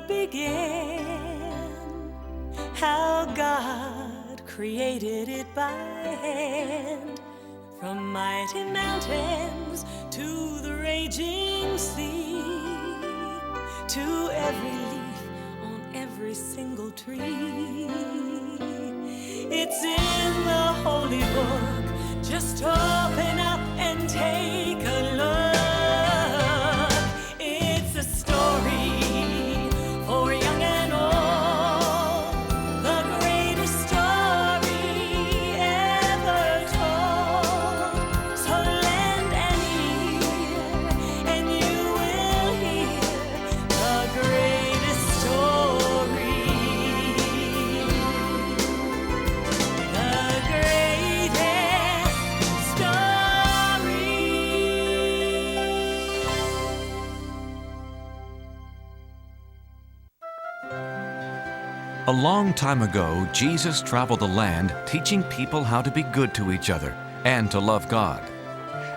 world began, how God created it by hand. From mighty mountains to the raging sea, to every leaf on every single tree. It's in the holy book, just open up and take a look. It's a story for young and old, the greatest story ever told. So lend an ear and you will hear the greatest story. The greatest story. A long time ago, Jesus traveled the land teaching people how to be good to each other and to love God.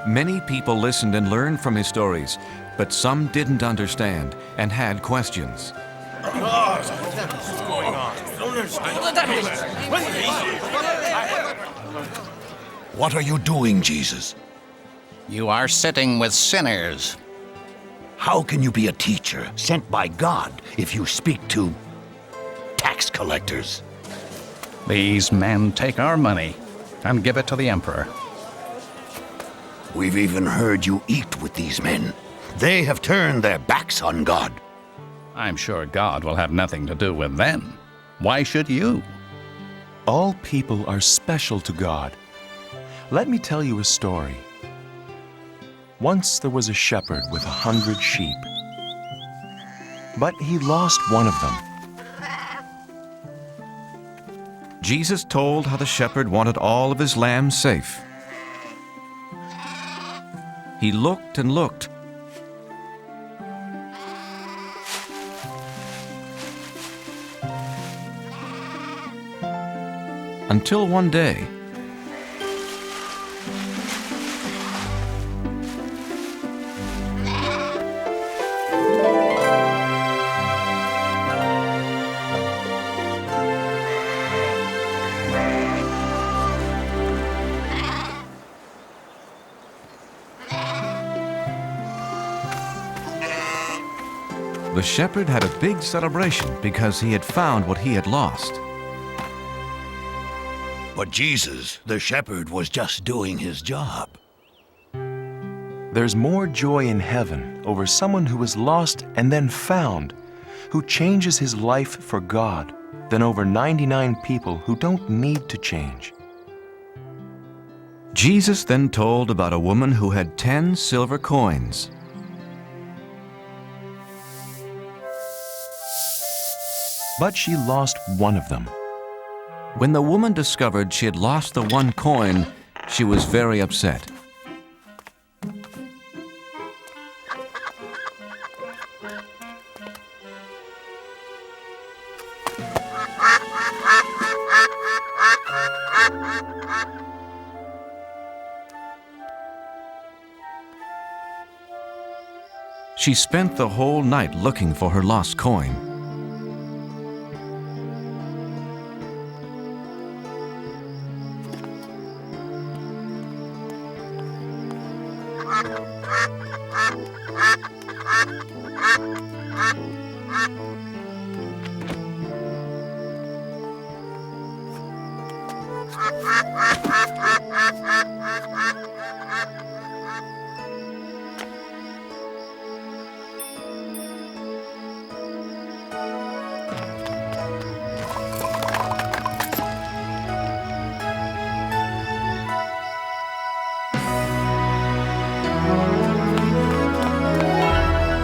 Many people listened and learned from his stories, but some didn't understand and had questions. What are you doing, Jesus? You are sitting with sinners. How can you be a teacher sent by God if you speak to tax collectors? These men take our money and give it to the emperor. We've even heard you eat with these men. They have turned their backs on God. I'm sure God will have nothing to do with them. Why should you? All people are special to God. Let me tell you a story. Once there was a shepherd with 100 sheep, but he lost one of them. Jesus told how the shepherd wanted all of his lambs safe. He looked and looked. Until one day, the shepherd had a big celebration because he had found what he had lost. But Jesus, the shepherd, was just doing his job. There's more joy in heaven over someone who was lost and then found, who changes his life for God, than over 99 people who don't need to change. Jesus then told about a woman who had 10 silver coins. But she lost one of them. When the woman discovered she had lost the one coin, she was very upset. She spent the whole night looking for her lost coin.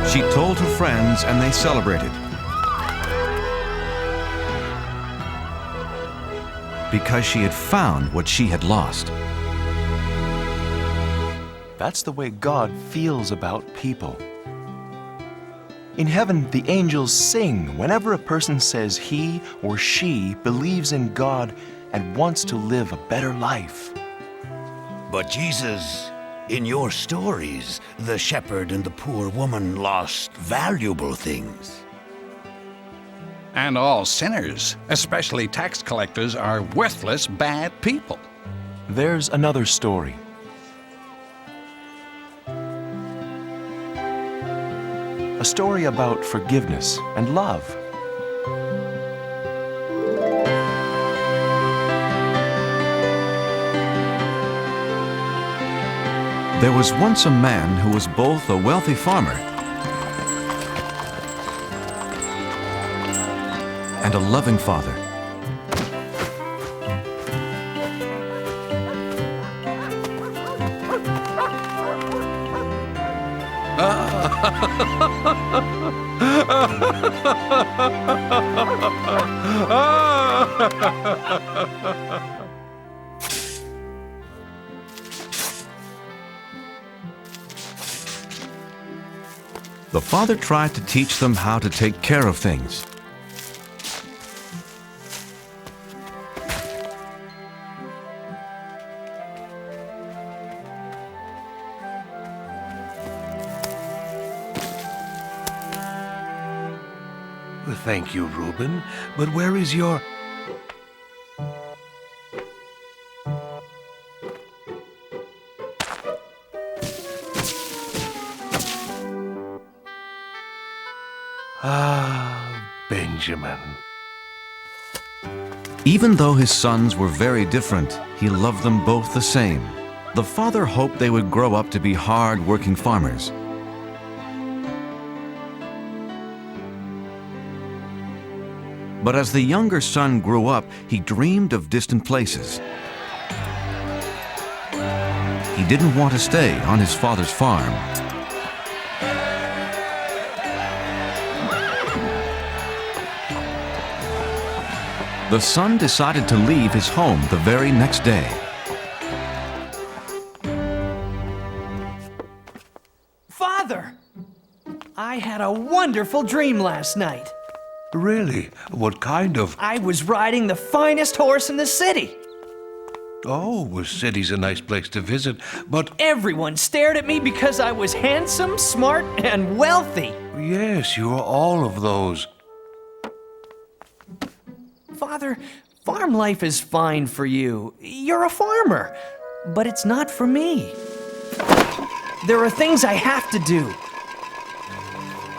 She told her friends and they celebrated. Because she had found what she had lost. That's the way God feels about people. In heaven, the angels sing whenever a person says he or she believes in God and wants to live a better life. But Jesus, in your stories, the shepherd and the poor woman lost valuable things. And all sinners, especially tax collectors, are worthless, bad people. There's another story. A story about forgiveness and love. There was once a man who was both a wealthy farmer and a loving father. The father tried to teach them how to take care of things. Thank you, Reuben. But where is your... Ah, Benjamin. Even though his sons were very different, he loved them both the same. The father hoped they would grow up to be hard-working farmers. But as the younger son grew up, he dreamed of distant places. He didn't want to stay on his father's farm. The son decided to leave his home the very next day. Father! I had a wonderful dream last night. Really? What kind of... I was riding the finest horse in the city. Oh, a city's a nice place to visit, but... Everyone stared at me because I was handsome, smart, and wealthy. Yes, you are all of those. Father, farm life is fine for you. You're a farmer. But it's not for me. There are things I have to do.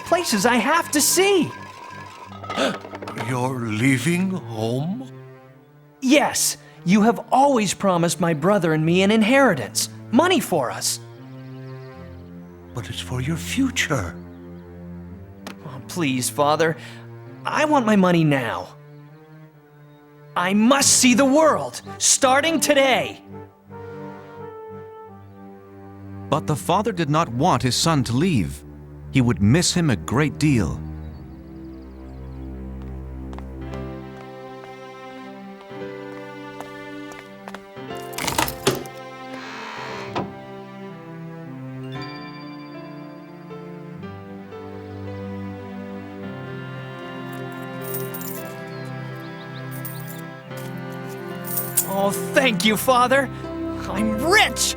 Places I have to see. You're leaving home? Yes, you have always promised my brother and me an inheritance. Money for us. But it's for your future. Oh, please, Father. I want my money now. I must see the world, starting today. But the father did not want his son to leave. He would miss him a great deal. Oh, thank you, Father. I'm rich.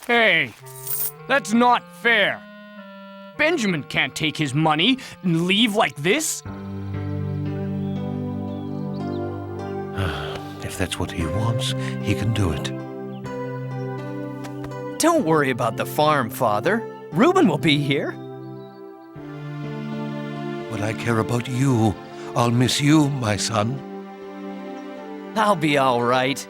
Hey, that's not fair. Benjamin can't take his money and leave like this. If that's what he wants, he can do it. Don't worry about the farm, Father. Reuben will be here. But I care about you. I'll miss you, my son. I'll be all right.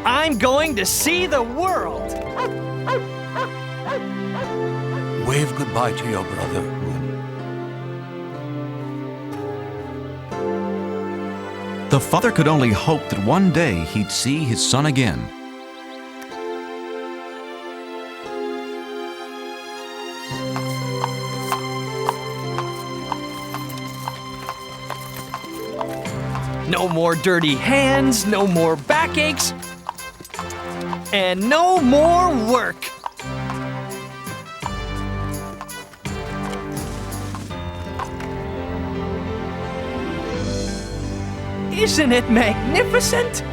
I'm going to see the world. Wave goodbye to your brother, Reuben. The father could only hope that one day he'd see his son again. No more dirty hands, no more backaches, and no more work. Isn't it magnificent?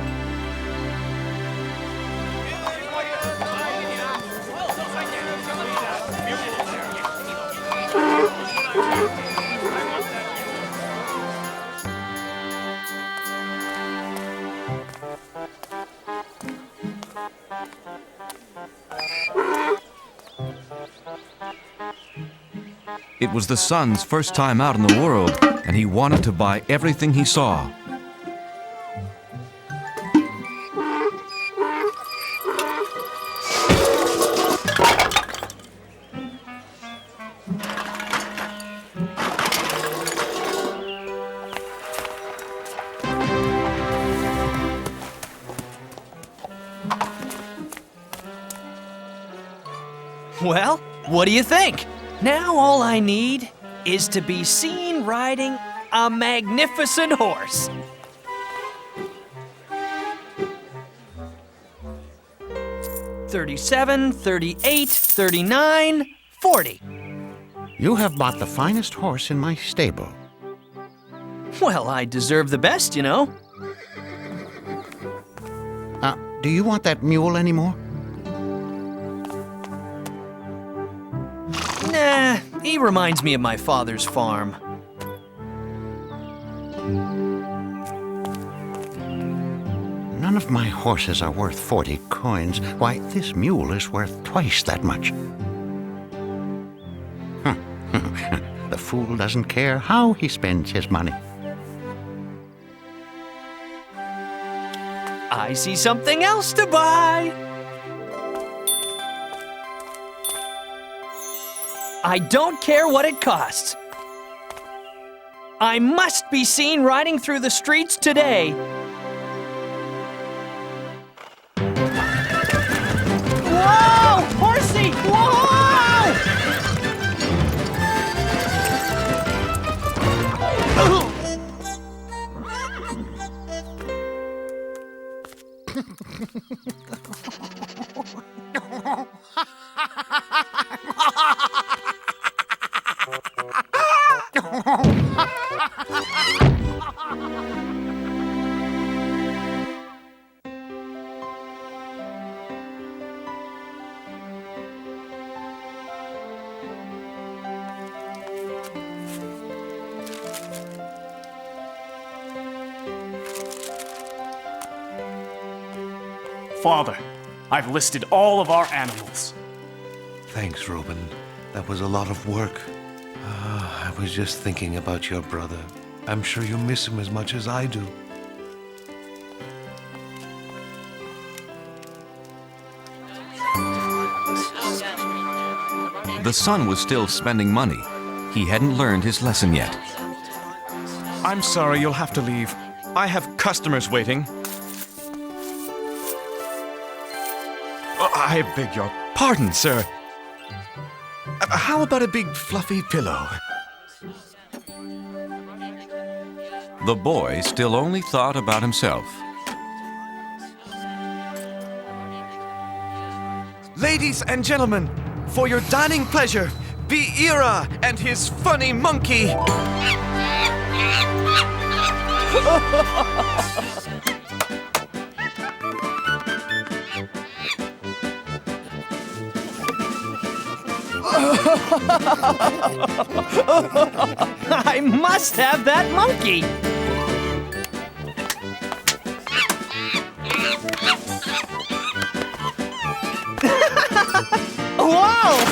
It was the son's first time out in the world, and he wanted to buy everything he saw. Well, what do you think? Now all I need is to be seen riding a magnificent horse. $37, $38, $39, $40. You have bought the finest horse in my stable. Well, I deserve the best, you know. Do you want that mule anymore? Nah, he reminds me of my father's farm. None of my horses are worth 40 coins. Why, this mule is worth twice that much. The fool doesn't care how he spends his money. I see something else to buy. I don't care what it costs. I must be seen riding through the streets today. Whoa! Horsey! Whoa! Father, I've listed all of our animals. Thanks, Reuben. That was a lot of work. I was just thinking about your brother. I'm sure you miss him as much as I do. The son was still spending money. He hadn't learned his lesson yet. I'm sorry, you'll have to leave. I have customers waiting. Oh, I beg your pardon, sir. How about a big fluffy pillow? The boy still only thought about himself. Ladies and gentlemen, for your dining pleasure, be Ira and his funny monkey. I must have that monkey. Whoa!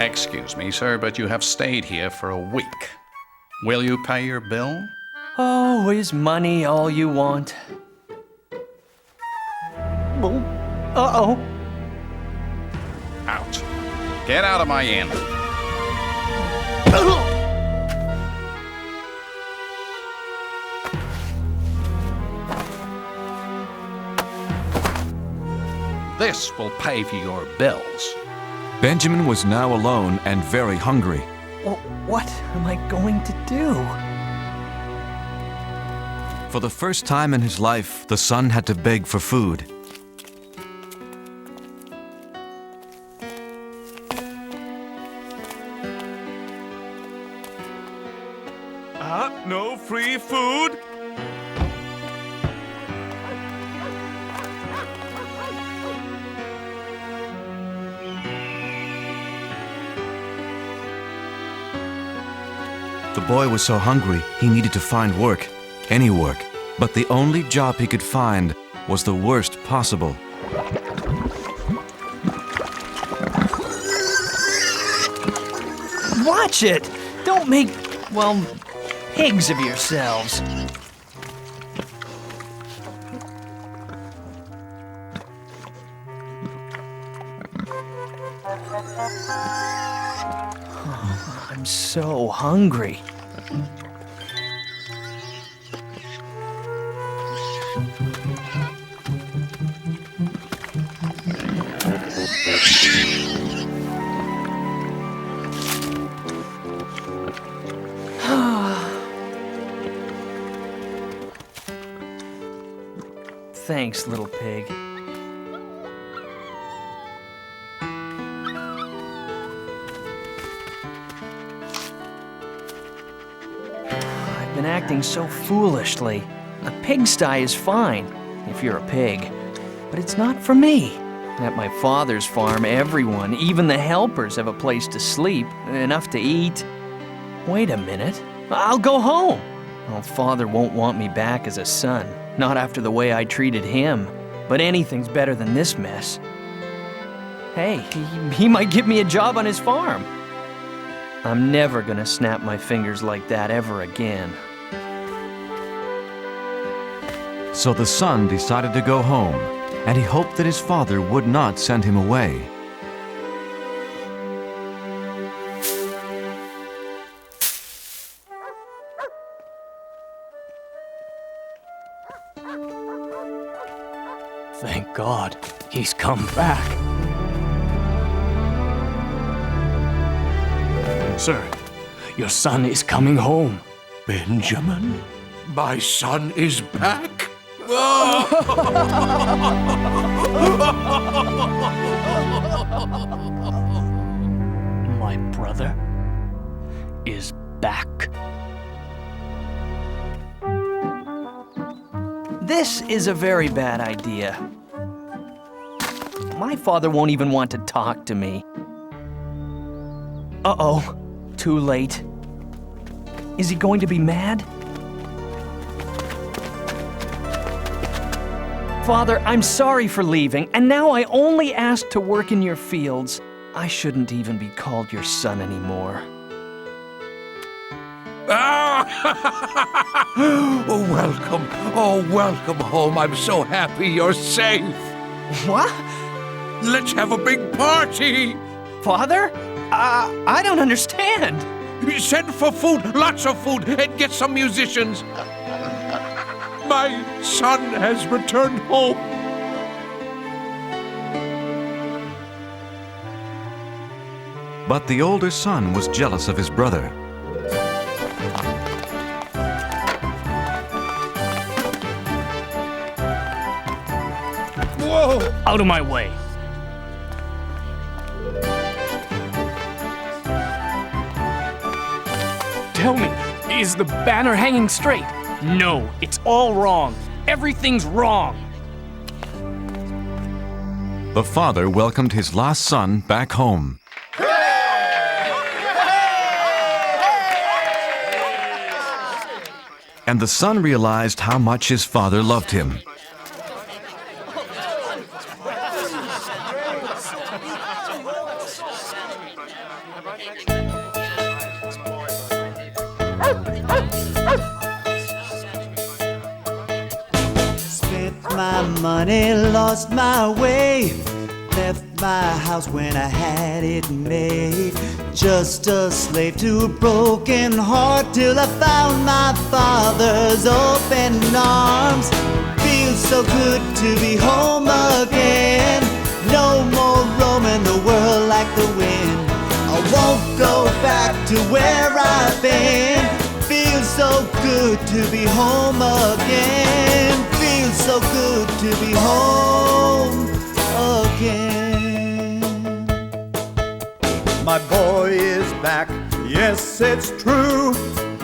Excuse me, sir, but you have stayed here for a week. Will you pay your bill? Oh, is money all you want? Oh, uh-oh. Out. Get out of my inn. This will pay for your bills. Benjamin was now alone and very hungry. Well, what am I going to do? For the first time in his life, the son had to beg for food. No free food? The boy was so hungry, he needed to find work, any work. But the only job he could find was the worst possible. Watch it! Don't make, well, pigs of yourselves. Oh, I'm so hungry. Thanks, little pig. I've been acting so foolishly. A pigsty is fine, if you're a pig. But it's not for me. At my father's farm, everyone, even the helpers, have a place to sleep, enough to eat. Wait a minute. I'll go home. Well, father won't want me back as a son. Not after the way I treated him. But anything's better than this mess. Hey, he might give me a job on his farm. I'm never gonna snap my fingers like that ever again. So the son decided to go home, and he hoped that his father would not send him away. Thank God, he's come back. Sir, your son is coming home. Benjamin? My son is back? My brother is back. This is a very bad idea. My father won't even want to talk to me. Uh-oh, too late. Is he going to be mad? Father, I'm sorry for leaving, and now I only ask to work in your fields. I shouldn't even be called your son anymore. Oh, welcome. Oh, welcome home. I'm so happy you're safe. What? Let's have a big party. Father? I don't understand. Send for food, lots of food, and get some musicians. My son has returned home. But the older son was jealous of his brother. Whoa! Out of my way. Tell me, is the banner hanging straight? No, it's all wrong. Everything's wrong. The father welcomed his lost son back home. And the son realized how much his father loved him. Spent my money, lost my way, left my house when I had it made. Just a slave to a broken heart till I found my father's open arms. Feels so good to be home again. No more roaming the world like the wind. I won't go back to where I've been. Feels so good to be home again. Feels so good to be home again. My boy is back, yes, it's true.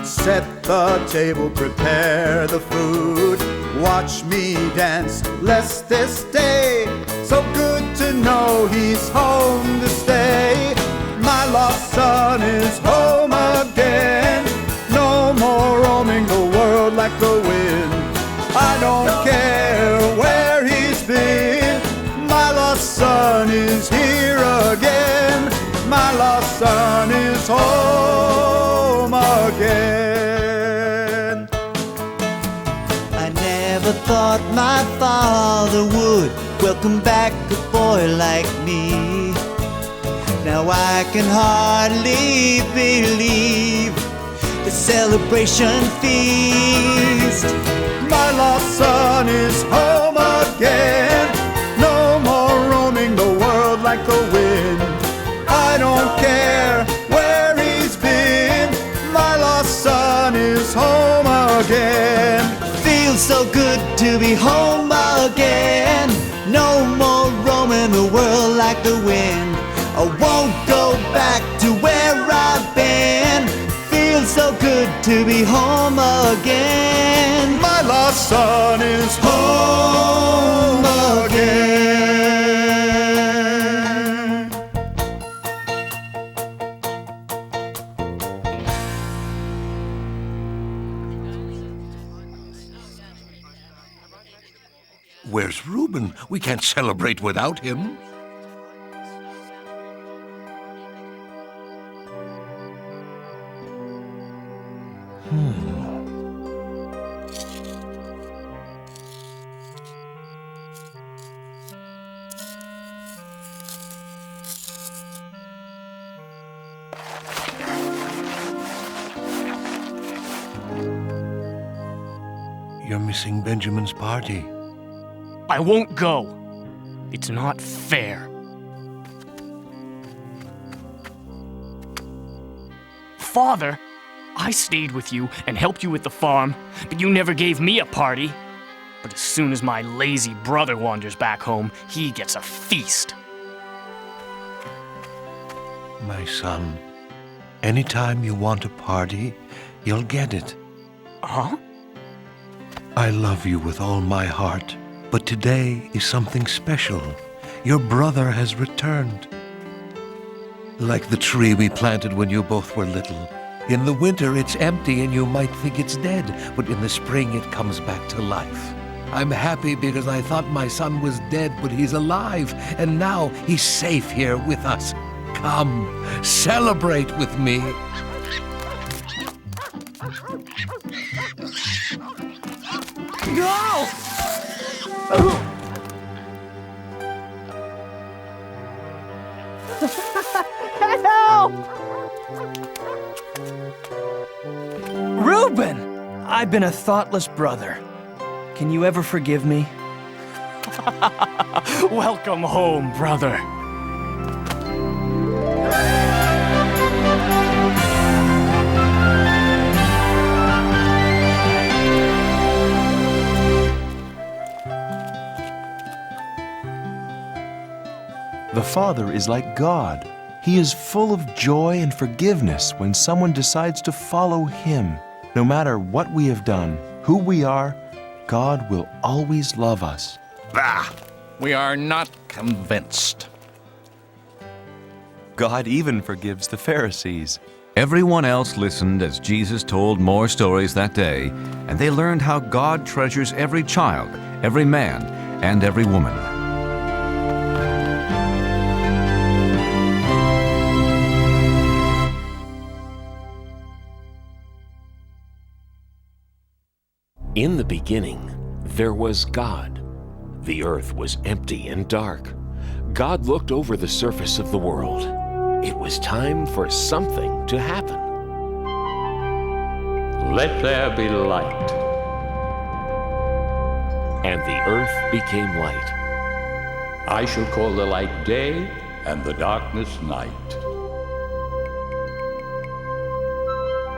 Set the table, prepare the food. Watch me dance, bless this day. So good to know he's home to stay. My lost son is home again. No more roaming the world like the wind. I don't care where he's been. My lost son is here again. My lost son is home again. I never thought my father would welcome back a boy like me. Now I can hardly believe the celebration feast. My lost son is home again. No more roaming the world like the wind. I don't care where he's been. My lost son is home again. Feels so good to be home again. No more roaming the world like the wind. I won't go back to where I've been. Feels so good to be home again. My lost son is home again. Where's Reuben? We can't celebrate without him. You're missing Benjamin's party. I won't go. It's not fair. Father, I stayed with you and helped you with the farm, but you never gave me a party. But as soon as my lazy brother wanders back home, he gets a feast. My son, anytime you want a party, you'll get it. Huh? I love you with all my heart, but today is something special. Your brother has returned. Like the tree we planted when you both were little. In the winter, it's empty and you might think it's dead, but in the spring, it comes back to life. I'm happy because I thought my son was dead, but he's alive, and now he's safe here with us. Come, celebrate with me. No! Help! Reuben! I've been a thoughtless brother. Can you ever forgive me? Welcome home, brother. The Father is like God. He is full of joy and forgiveness when someone decides to follow Him. No matter what we have done, who we are, God will always love us. Bah! We are not convinced. God even forgives the Pharisees. Everyone else listened as Jesus told more stories that day, and they learned how God treasures every child, every man, and every woman. In the beginning, there was God. The earth was empty and dark. God looked over the surface of the world. It was time for something to happen. Let there be light. And the earth became light. I shall call the light day and the darkness night.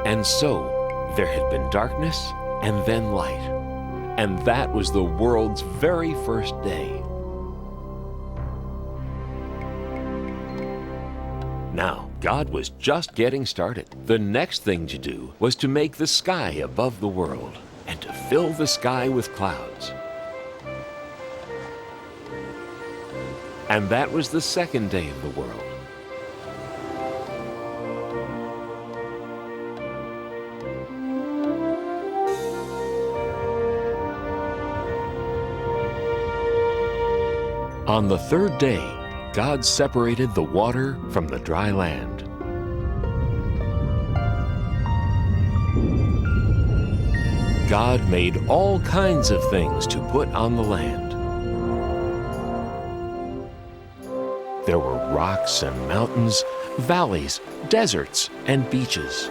And so there had been darkness and then light. And that was the world's very first day. Now, God was just getting started. The next thing to do was to make the sky above the world and to fill the sky with clouds. And that was the second day of the world. On the third day, God separated the water from the dry land. God made all kinds of things to put on the land. There were rocks and mountains, valleys, deserts, and beaches.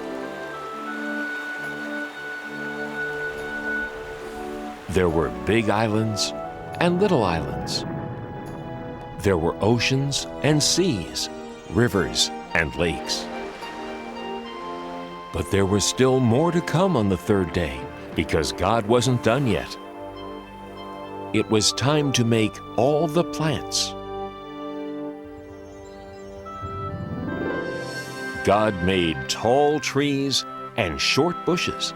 There were big islands and little islands. There were oceans and seas, rivers and lakes. But there was still more to come on the third day, because God wasn't done yet. It was time to make all the plants. God made tall trees and short bushes,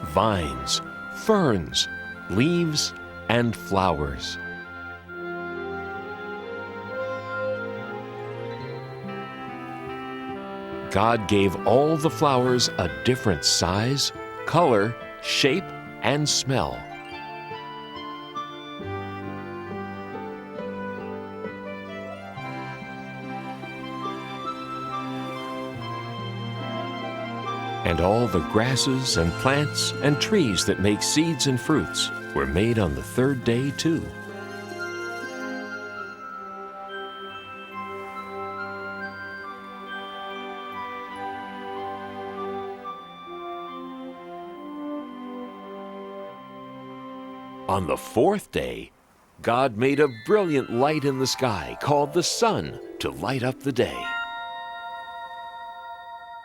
vines, ferns, leaves, and flowers. God gave all the flowers a different size, color, shape, and smell. And all the grasses and plants and trees that make seeds and fruits were made on the third day too. On the fourth day, God made a brilliant light in the sky called the sun to light up the day,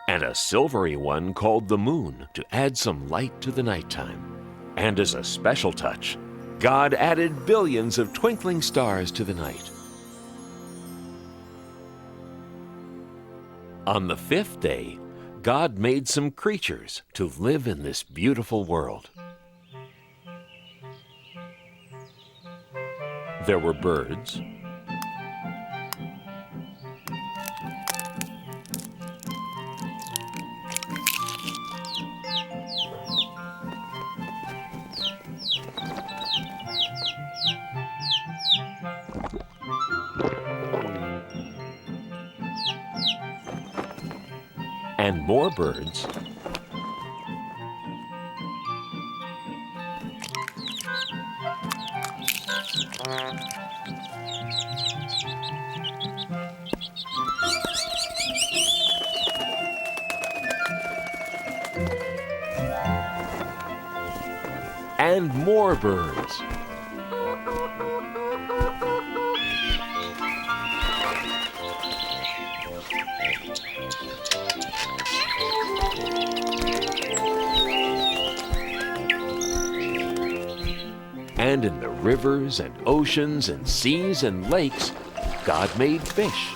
and a silvery one called the moon to add some light to the nighttime. And as a special touch, God added billions of twinkling stars to the night. On the fifth day, God made some creatures to live in this beautiful world. There were birds, and more birds, and more birds. And in the rivers and oceans and seas and lakes, God made fish.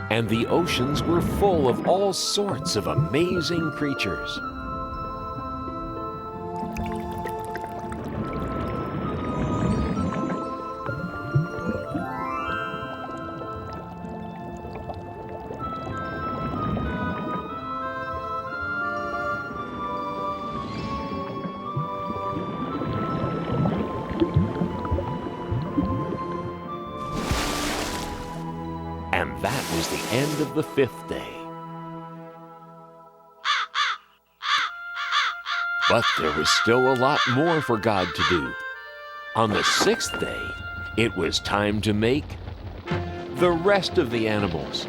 And the oceans were full of all sorts of amazing creatures. And that was the end of the fifth day. But there was still a lot more for God to do. On the sixth day, it was time to make the rest of the animals.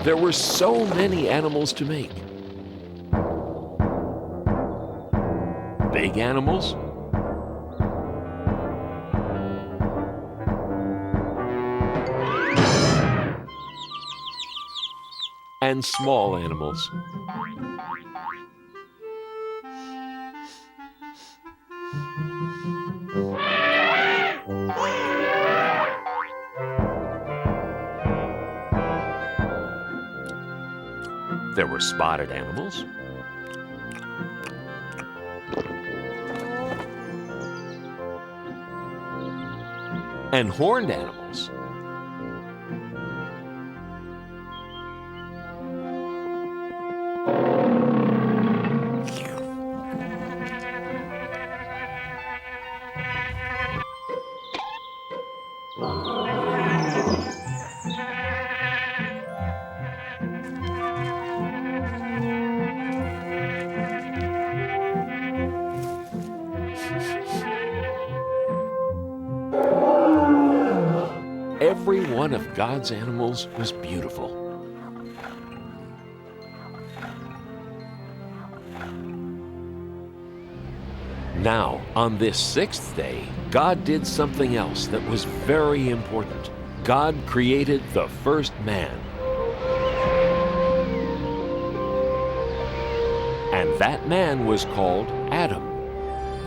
There were so many animals to make. Big animals, and small animals. There were spotted animals, and horned animals. Every one of God's animals was beautiful. Now, on this sixth day, God did something else that was very important. God created the first man. And that man was called Adam.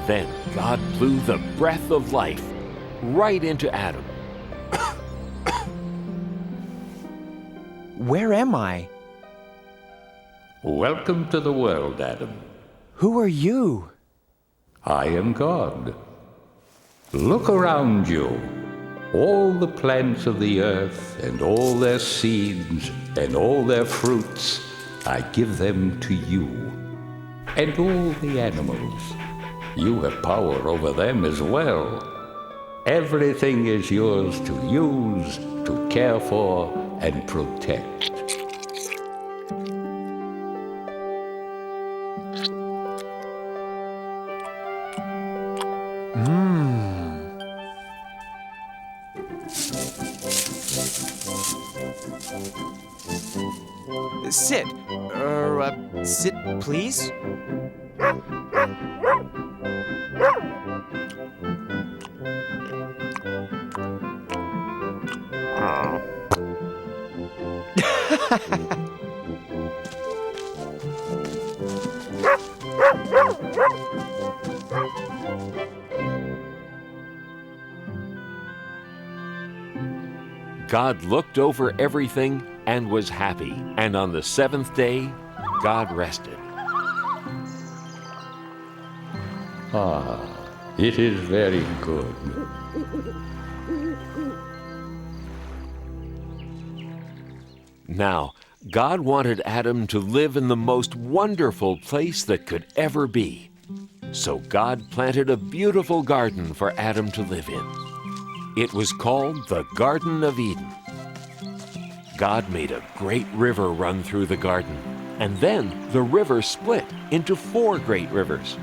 Then God blew the breath of life right into Adam. Where am I? Welcome to the world, Adam. Who are you? I am God. Look around you. All the plants of the earth and all their seeds and all their fruits, I give them to you. And all the animals. You have power over them as well. Everything is yours to use, to care for, and protect. Sit. Sit, please. God looked over everything and was happy. And on the seventh day, God rested. It is very good. Now, God wanted Adam to live in the most wonderful place that could ever be. So God planted a beautiful garden for Adam to live in. It was called the Garden of Eden. God made a great river run through the garden, and then the river split into 4 great rivers.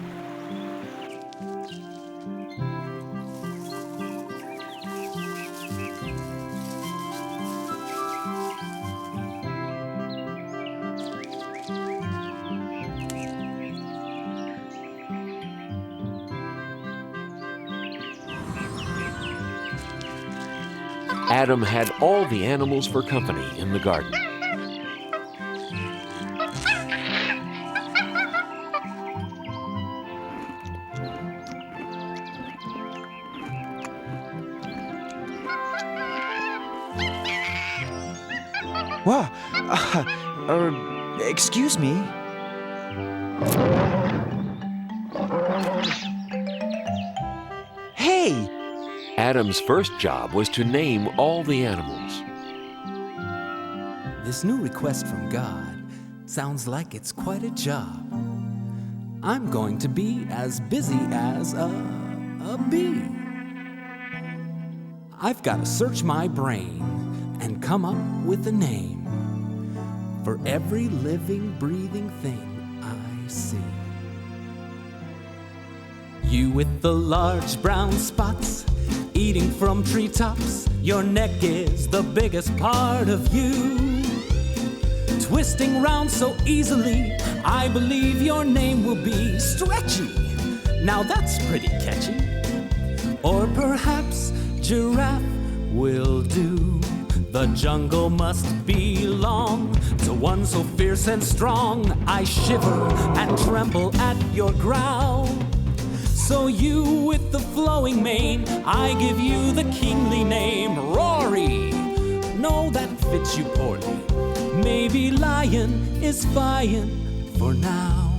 Adam had all the animals for company in the garden. Wow. Excuse me. Hey! Adam's first job was to name all the animals. This new request from God sounds like it's quite a job. I'm going to be as busy as a bee. I've got to search my brain and come come up with a name for every living, breathing thing I see. You with the large brown spots, eating from treetops, your neck is the biggest part of you. Twisting round so easily, I believe your name will be Stretchy. Now that's pretty catchy. Or perhaps Giraffe will do. The jungle must belong to one so fierce and strong. I shiver and tremble at your growl. So you with the flowing mane, I give you the kingly name, Rory. No, that fits you poorly. Maybe lion is fine for now.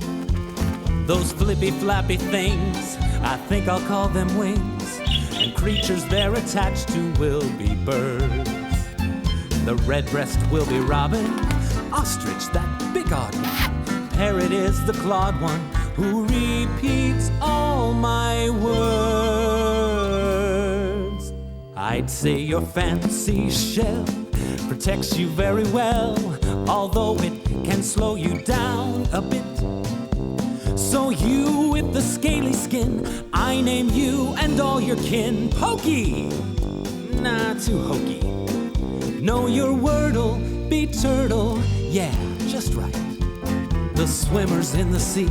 Those flippy flappy things, I think I'll call them wings. And creatures they're attached to will be birds. The redbreast will be robin, ostrich that big odd one. Parrot is the clawed one who repeats all my words. I'd say your fancy shell protects you very well, although it can slow you down a bit. So you with the scaly skin, I name you and all your kin Pokey. Nah, too hokey. Know your word'll be turtle, yeah, just right. The swimmers in the sea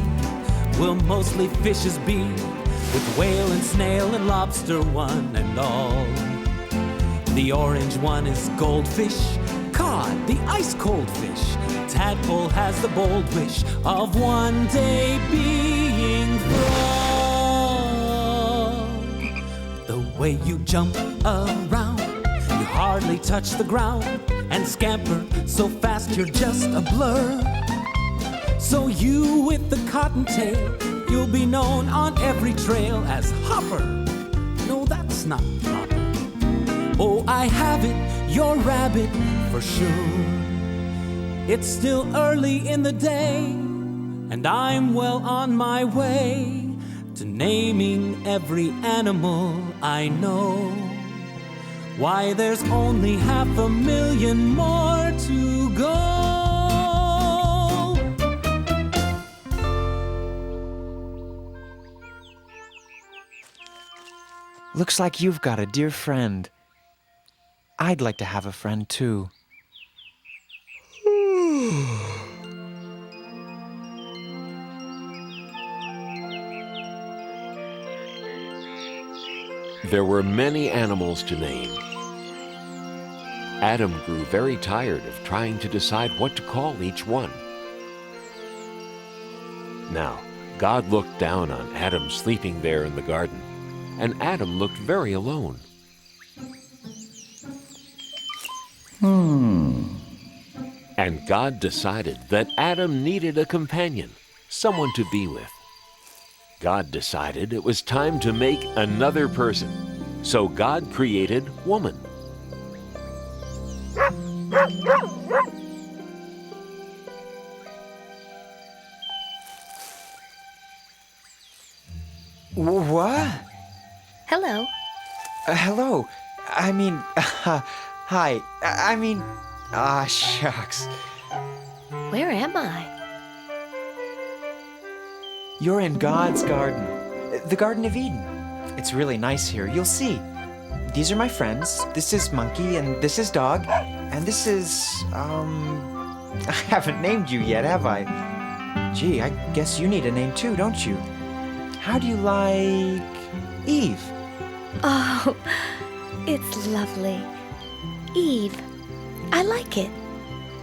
will mostly fishes be, with whale and snail and lobster one and all. The orange one is goldfish, cod, the ice-cold fish. Tadpole has the bold wish of one day being frog. The way you jump around, you hardly touch the ground, and scamper so fast you're just a blur. So you with the cottontail, you'll be known on every trail as Hopper. No, that's not proper. Oh, I have it, you're rabbit for sure. It's still early in the day, and I'm well on my way to naming every animal I know. Why, there's only 500,000 more to go. Looks like you've got a dear friend. I'd like to have a friend too. There were many animals to name. Adam grew very tired of trying to decide what to call each one. Now, God looked down on Adam sleeping there in the garden, and Adam looked very alone. And God decided that Adam needed a companion, someone to be with. God decided it was time to make another person, so God created woman. What? Hello. Hello. I mean, hi. I mean, shucks. Where am I? You're in God's garden, the Garden of Eden. It's really nice here. You'll see. These are my friends. This is Monkey, and this is Dog, and this is, I haven't named you yet, have I? Gee, I guess you need a name too, don't you? How do you like Eve? Oh, it's lovely. Eve. I like it.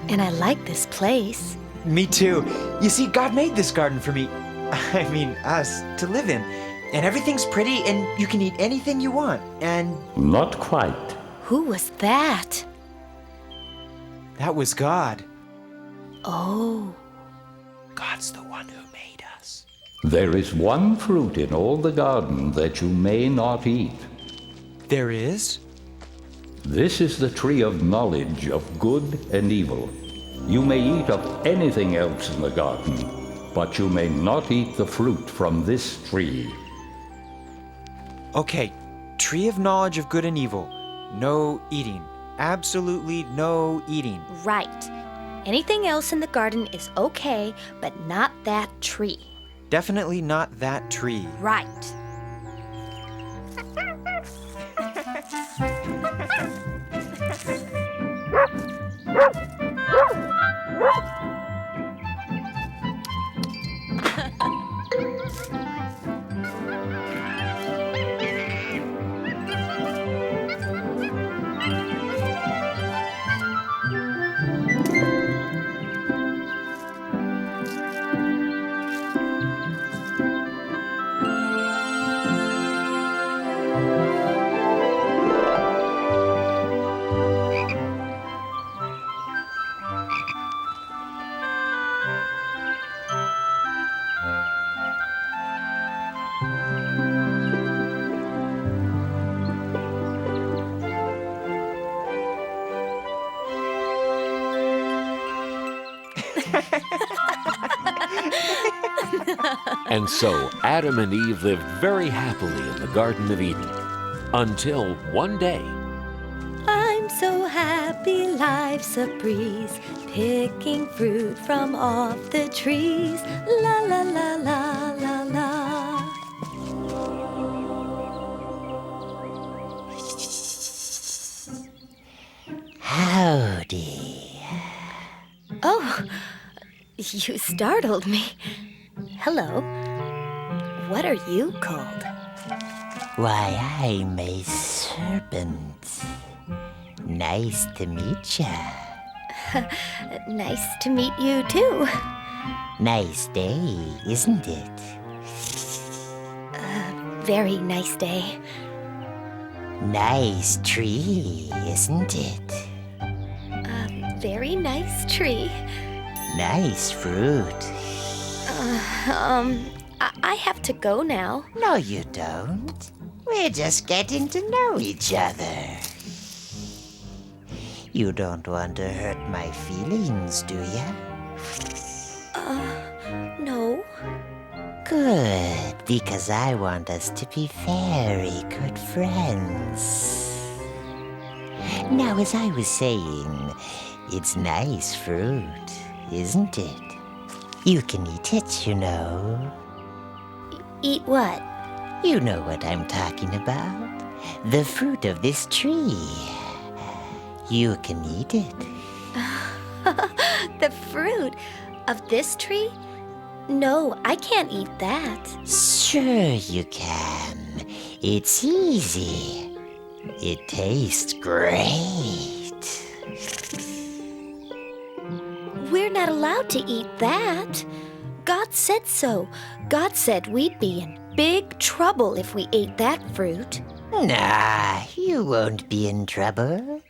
And I like this place. Me too. You see, God made this garden for me. I mean, us, to live in. And everything's pretty, and you can eat anything you want, and... Not quite. Who was that? That was God. Oh. God's the one who made us. There is one fruit in all the garden that you may not eat. There is? This is the tree of knowledge of good and evil. You may eat of anything else in the garden, but you may not eat the fruit from this tree. Okay, tree of knowledge of good and evil. No eating. absolutely no eating. Right. Anything else in the garden is okay, but not that tree. Definitely not that tree. Right. And so Adam and Eve lived very happily in the Garden of Eden. Until one day, I'm so happy life's a breeze, picking fruit from off the trees. La la la la la la. Howdy. Oh, you startled me. Hello. What are you called? Why, I'm a serpent. Nice to meet ya. Nice to meet you, too. Nice day, isn't it? Very nice day. Nice tree, isn't it? Very nice tree. Nice fruit. I have to go now. No, you don't. We're just getting to know each other. You don't want to hurt my feelings, do ya? No. Good, because I want us to be very good friends. Now, as I was saying, it's nice fruit, isn't it? You can eat it, you know. Eat what? You know what I'm talking about. The fruit of this tree. You can eat it. The fruit of this tree? No, I can't eat that. Sure you can. It's easy. It tastes great. We're not allowed to eat that. God said so. God said we'd be in big trouble if we ate that fruit. Nah, you won't be in trouble.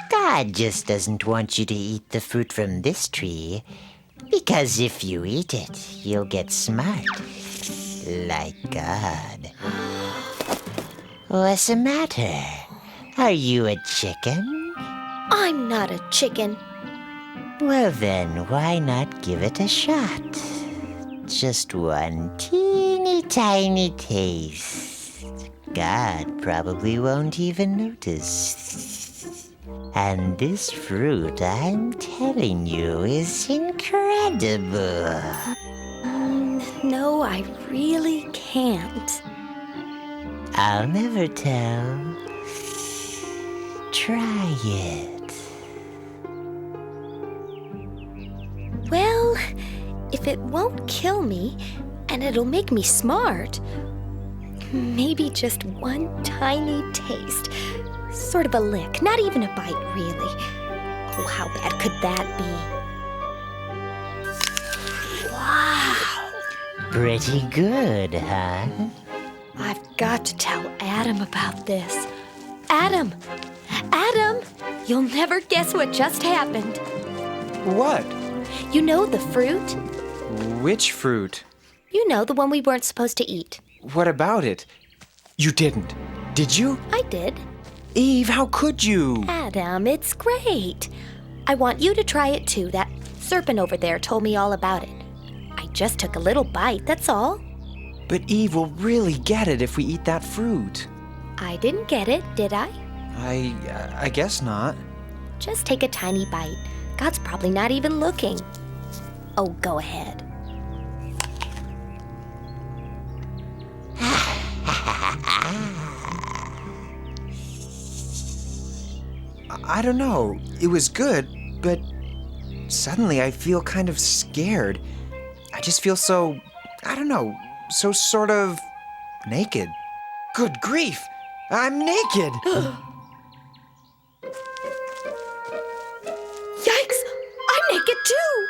God just doesn't want you to eat the fruit from this tree, because if you eat it, you'll get smart. Like God. What's the matter? Are you a chicken? I'm not a chicken. Well then, why not give it a shot? Just one teeny tiny taste. God probably won't even notice. And this fruit, I'm telling you, is incredible. No, I really can't. I'll never tell. Try it. Well, if it won't kill me, and it'll make me smart, maybe just one tiny taste. Sort of a lick, not even a bite, really. Oh, how bad could that be? Wow! Pretty good, huh? I've got to tell Adam about this. Adam! Adam! You'll never guess what just happened. What? You know the fruit? Which fruit? You know, the one we weren't supposed to eat. What about it? You didn't. Did you? I did. Eve, how could you? Adam, it's great. I want you to try it too. That serpent over there told me all about it. I just took a little bite, that's all. But Eve will really get it if we eat that fruit. I didn't get it, did I? I guess not. Just take a tiny bite. God's probably not even looking. Oh, go ahead. I don't know. It was good, but suddenly I feel kind of scared. I just feel so, I don't know, so sort of naked. Good grief! I'm naked! Yikes! I'm naked too!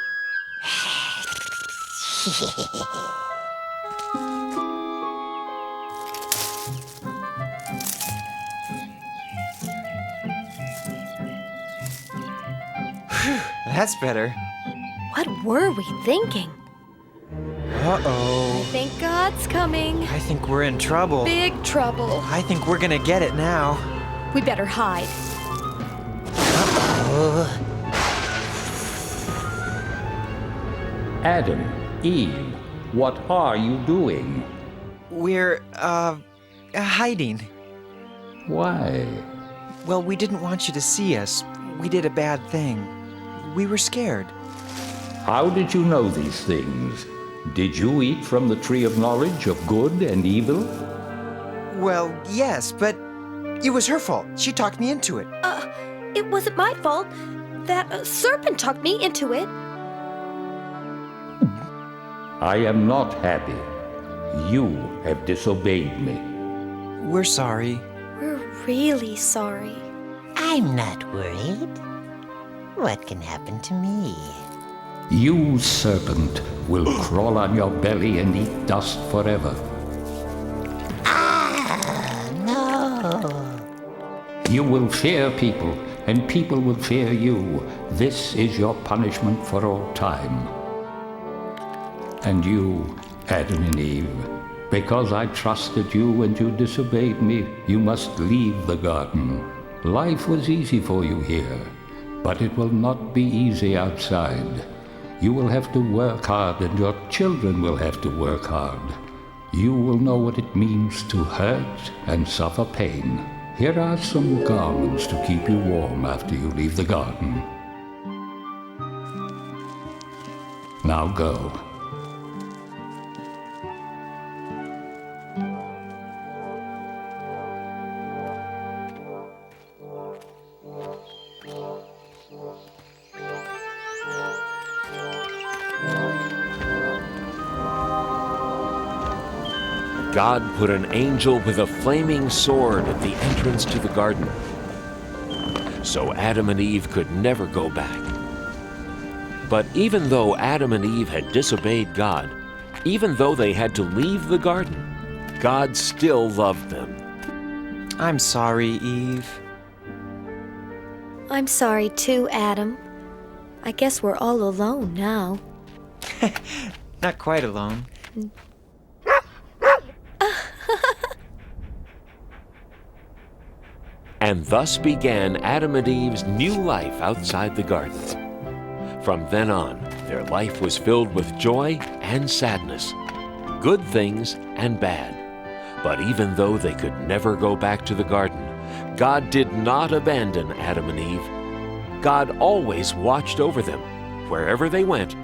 That's better. What were we thinking? Uh-oh. I think God's coming. I think we're in trouble. Big trouble. I think we're gonna get it now. We better hide. Adam, Eve, what are you doing? We're, hiding. Why? Well, we didn't want you to see us. We did a bad thing. We were scared. How did you know these things? Did you eat from the tree of knowledge of good and evil? Well, yes, but it was her fault. She talked me into it. It wasn't my fault. That serpent talked me into it. I am not happy. You have disobeyed me. We're sorry. We're really sorry. I'm not worried. What can happen to me? You, serpent, will crawl on your belly and eat dust forever. No. You will fear people, and people will fear you. This is your punishment for all time. And you, Adam and Eve, because I trusted you and you disobeyed me, you must leave the garden. Life was easy for you here, but it will not be easy outside. You will have to work hard, and your children will have to work hard. You will know what it means to hurt and suffer pain. Here are some garments to keep you warm after you leave the garden. Now go. God put an angel with a flaming sword at the entrance to the garden, so Adam and Eve could never go back. But even though Adam and Eve had disobeyed God, even though they had to leave the garden, God still loved them. I'm sorry, Eve. I'm sorry too, Adam. I guess we're all alone now. Not quite alone. And thus began Adam and Eve's new life outside the garden. From then on, their life was filled with joy and sadness, good things and bad. But even though they could never go back to the garden, God did not abandon Adam and Eve. God always watched over them. Wherever they went,